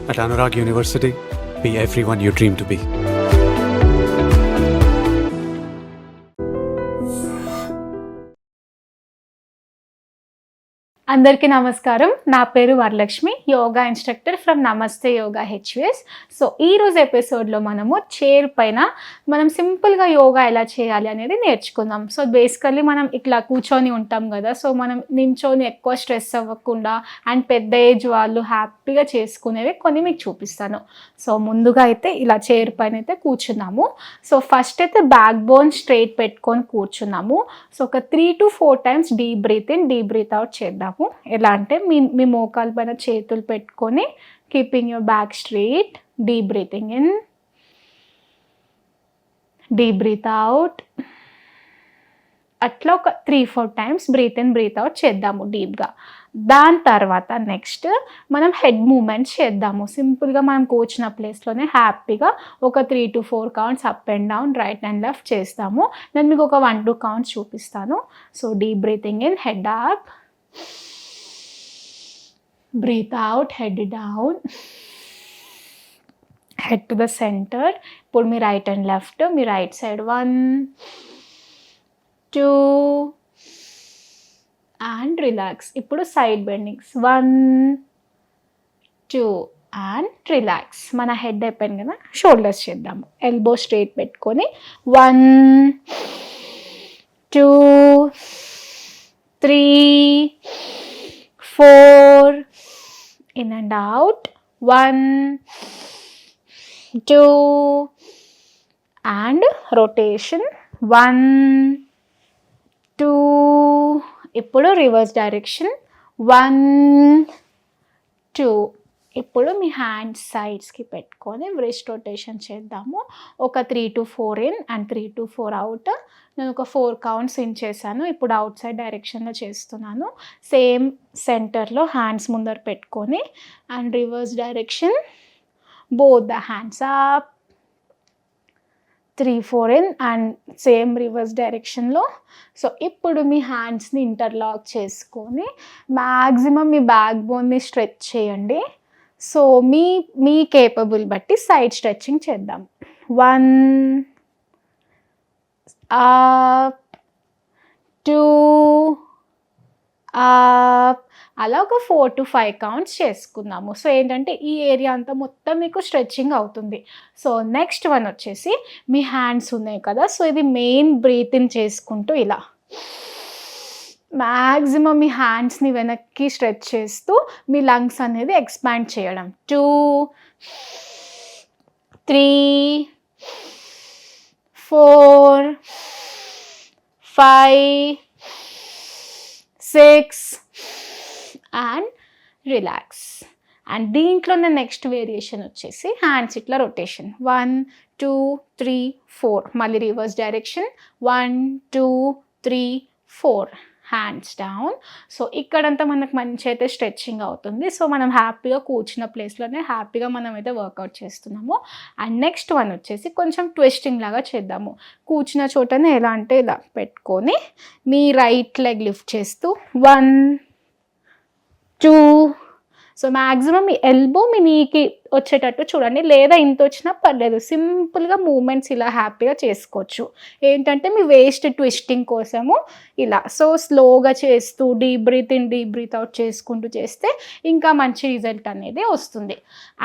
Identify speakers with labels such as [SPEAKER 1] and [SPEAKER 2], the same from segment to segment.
[SPEAKER 1] At Anurag University, be everyone you dream to be.
[SPEAKER 2] అందరికీ నమస్కారం. నా పేరు వరలక్ష్మి, యోగా ఇన్స్ట్రక్టర్ ఫ్రమ్ నమస్తే యోగా హెచ్విఎస్. సో ఈరోజు ఎపిసోడ్లో మనము చైర్ పైన మనం సింపుల్గా యోగా ఎలా చేయాలి అనేది నేర్చుకుందాం. సో బేసికల్లీ మనం ఇట్లా కూర్చొని ఉంటాం కదా, సో మనం నించొని ఎక్కువ స్ట్రెస్ అవ్వకుండా అండ్ పెద్ద ఏజ్ వాళ్ళు హ్యాపీగా చేసుకునేవి కొన్ని మీకు చూపిస్తాను. సో ముందుగా అయితే ఇలా చైర్ పైన అయితే కూర్చున్నాము. సో ఫస్ట్ అయితే బ్యాక్ బోన్ స్ట్రైట్ పెట్టుకొని కూర్చున్నాము. సో ఒక 3 to 4 times deep breath in, deep breath out చేద్దాము. ఎలా అంటే మీ మోకాల పైన చేతులు పెట్టుకొని keeping your back straight, deep breathing in, deep breath out. అట్లా ఒక 3-4 times breath in breath out చేద్దాము డీప్గా. దాని తర్వాత నెక్స్ట్ మనం హెడ్ మూమెంట్స్ చేద్దాము. సింపుల్గా మనం కూర్చున్న ప్లేస్లోనే హ్యాపీగా ఒక 3 to 4 counts up and down, right and left చేస్తాము. నేను మీకు ఒక 1-2 counts చూపిస్తాను. So deep breathing in, head up, breathe out, head down, head to the center. Pull me right and left, me right side, 1 2 and relax. ఇప్పుడు side bendings, 1 2 and relax. మన head అయిపోయింది కదా, shoulders చేద్దాము. Elbow straight పెట్టుకొని 1 2 3 4 in and out, 1 2 and rotation, 1 2. ఇప్పుడు reverse direction, 1 2. ఇప్పుడు మీ hands సైడ్స్కి పెట్టుకొని వ్రిస్ట్ రొటేషన్ చేద్దాము. ఒక 3 to 4 in and 3 to 4 out. నేను ఒక 4 counts ఇన్ చేశాను. ఇప్పుడు అవుట్ సైడ్ డైరెక్షన్లో చేస్తున్నాను. సేమ్ సెంటర్లో హ్యాండ్స్ ముందర పెట్టుకొని and reverse direction, both the hands up, 3-4 in and same reverse డైరెక్షన్లో. సో ఇప్పుడు మీ హ్యాండ్స్ని ఇంటర్లాక్ చేసుకొని మ్యాక్సిమం మీ బ్యాక్ బోన్ని స్ట్రెచ్ చేయండి. సో మీ కేపబుల్ బట్టి సైడ్ స్ట్రెచ్చింగ్ చేద్దాం. 1 అప్, 2 అప్, అలా ఒక 4 to 5 counts చేసుకుందాము. సో ఏంటంటే ఈ ఏరియా అంతా మొత్తం మీకు స్ట్రెచ్చింగ్ అవుతుంది. సో నెక్స్ట్ వన్ వచ్చేసి మీ హ్యాండ్స్ ఉన్నాయి కదా, సో ఇది మెయిన్ బ్రీత్ ఇన్ చేసుకుంటూ ఇలా మ్యాక్సిమం మీ హ్యాండ్స్ని వెనక్కి స్ట్రెచ్ చేస్తూ మీ లంగ్స్ అనేది ఎక్స్పాండ్ చేయడం. 2 3 4 5 6 అండ్ రిలాక్స్. అండ్ దీంట్లోనే నెక్స్ట్ వేరియేషన్ వచ్చేసి హ్యాండ్స్ ఇట్లా రొటేషన్, 1 2 3 4, మళ్ళీ reverse direction, 1 2 3 4, hands down. So ఇక్కడంతా మనకు మంచి అయితే స్ట్రెచ్చింగ్ అవుతుంది. సో మనం హ్యాపీగా కూర్చున్న ప్లేస్లోనే హ్యాపీగా మనం అయితే వర్కౌట్ చేస్తున్నాము. అండ్ నెక్స్ట్ వన్ వచ్చేసి కొంచెం ట్విస్టింగ్ లాగా చేద్దాము. కూర్చున్న చోటనే ఎలా అంటే ఇలా పెట్టుకొని మీ రైట్ లెగ్ లిఫ్ట్ చేస్తూ 1 2. సో మ్యాక్సిమం మీ ఎల్బో మీ నీకి వచ్చేటట్టు చూడండి, లేదా ఇంత వచ్చినా పర్లేదు. సింపుల్గా మూమెంట్స్ ఇలా హ్యాపీగా చేసుకోవచ్చు. ఏంటంటే మీ వేస్ట్ ట్విస్టింగ్ కోసము ఇలా సో స్లోగా చేస్తూ deep breath in deep breath out చేసుకుంటూ చేస్తే ఇంకా మంచి రిజల్ట్ అనేది వస్తుంది.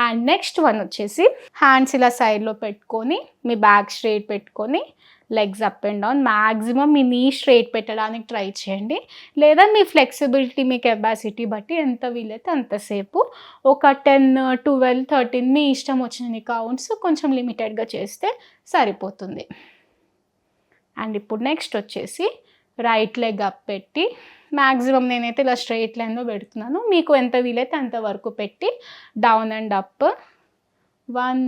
[SPEAKER 2] అండ్ నెక్స్ట్ వన్ వచ్చేసి హ్యాండ్స్ ఇలా సైడ్లో పెట్టుకొని మీ బ్యాక్ స్ట్రైట్ పెట్టుకొని legs up and down. Maximum మీ నీ స్ట్రైట్ పెట్టడానికి ట్రై చేయండి, లేదా మీ ఫ్లెక్సిబిలిటీ మీ కెపాసిటీ బట్టి ఎంత వీలైతే అంతసేపు ఒక 10 12 13 మీ ఇష్టం వచ్చిన కౌంట్స్ కొంచెం లిమిటెడ్గా చేస్తే సరిపోతుంది. అండ్ ఇప్పుడు నెక్స్ట్ వచ్చేసి రైట్ లెగ్ అప్ పెట్టి మ్యాక్సిమం నేనైతే ఇలా స్ట్రైట్ లైన్లో పెడుతున్నాను, మీకు ఎంత వీలైతే అంత వరకు పెట్టి down and up, 1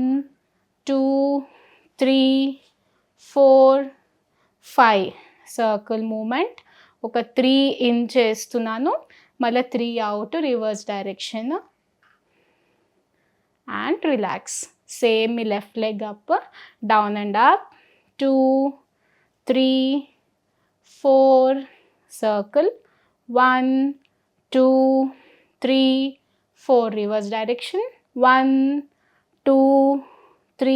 [SPEAKER 2] 2 3 4 5 circle movement. ఒక 3 ఇన్ చేస్తున్నాను, మళ్ళీ 3 out, reverse direction and relax. Same మీ left leg up, down and up, 2 3 4 circle, 1 2 3 4 reverse direction, 1 2 3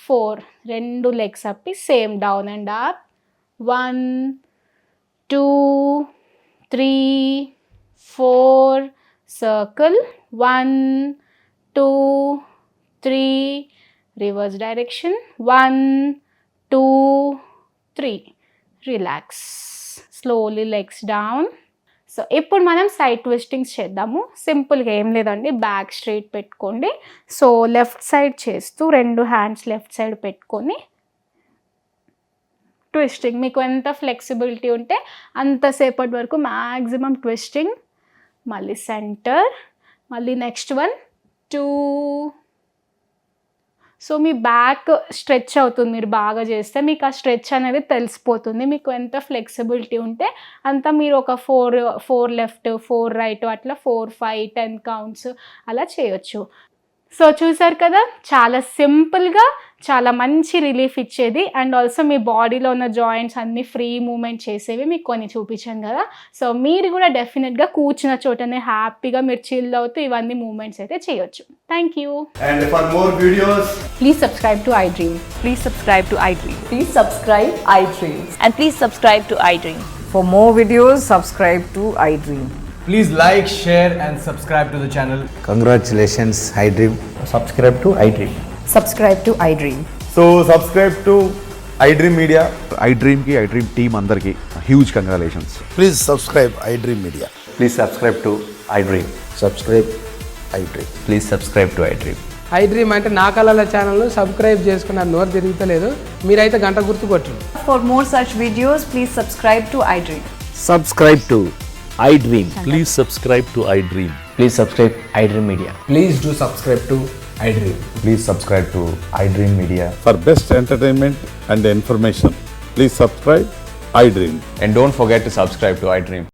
[SPEAKER 2] 4 రెండు లెగ్స్ అప్పి same down and up 1 2 3 4 circle 1 2 3 reverse direction 1 2 3 relax slowly legs down. So ఇప్పుడు మనం side ట్విస్టింగ్స్ చేద్దాము. సింపుల్గా ఏం లేదండి, బ్యాక్ స్ట్రైట్ పెట్టుకోండి. సో లెఫ్ట్ సైడ్ చేస్తూ రెండు హ్యాండ్స్ లెఫ్ట్ సైడ్ పెట్టుకొని ట్విస్టింగ్. మీకు ఎంత ఫ్లెక్సిబిలిటీ ఉంటే అంతసేపటి వరకు మ్యాక్సిమం ట్విస్టింగ్. మళ్ళీ సెంటర్, మళ్ళీ నెక్స్ట్ 1 2. సో మీ బ్యాక్ స్ట్రెచ్ అవుతుంది మీరు బాగా చేస్తే, మీకు ఆ స్ట్రెచ్ అనేది తెలిసిపోతుంది. మీకు ఎంత ఫ్లెక్సిబిలిటీ ఉంటే అంత మీరు ఒక 4 లెఫ్ట్ 4 రైట్ అట్లా 4 5 10 కౌంట్స్ అలా చేయొచ్చు. సో చూసారు కదా, చాలా సింపుల్గా చాలా మంచి రిలీఫ్ ఇచ్చేది. అండ్ ఆల్సో మీ బాడీలో ఉన్న జాయింట్స్ అన్నీ ఫ్రీ మూమెంట్ చేసేవి మీకు కొన్ని చూపించాను కదా. సో మీరు కూడా డెఫినెట్గా కూర్చున్న చోటనే హ్యాపీగా మీరు చిల్ అవుతూ ఇవన్నీ మూమెంట్స్ అయితే చేయొచ్చు. Thank you.
[SPEAKER 3] And for more videos,
[SPEAKER 4] Please subscribe to iDream.
[SPEAKER 5] Please subscribe to iDream.
[SPEAKER 4] Please subscribe iDream.
[SPEAKER 5] And please subscribe to iDream.
[SPEAKER 4] For more videos, subscribe to iDream.
[SPEAKER 3] please like, share and subscribe to the channel.
[SPEAKER 6] Congratulations, iDream.
[SPEAKER 3] Subscribe to iDream.
[SPEAKER 4] Subscribe to iDream.
[SPEAKER 3] So subscribe to iDream Media.
[SPEAKER 7] iDream ki iDream team andarki huge congratulations.
[SPEAKER 6] Please subscribe iDream Media.
[SPEAKER 8] Please subscribe to iDream.
[SPEAKER 6] Subscribe iDream.
[SPEAKER 8] Please subscribe to iDream.
[SPEAKER 9] iDream అంటే నా కళల ఛానల్ను subscribe చేసుకున్న నోరు తిరుగుతలేదు, మీరైతే గంట గుర్తు కొట్టండి.
[SPEAKER 4] For more such videos, please subscribe to iDream.
[SPEAKER 6] Subscribe to iDream.
[SPEAKER 10] Please subscribe to iDream.
[SPEAKER 8] Please subscribe iDream Media.
[SPEAKER 3] Please do subscribe to iDream.
[SPEAKER 8] Please subscribe to iDream Media.
[SPEAKER 7] For best entertainment and information, please subscribe iDream.
[SPEAKER 8] And don't forget to subscribe to iDream.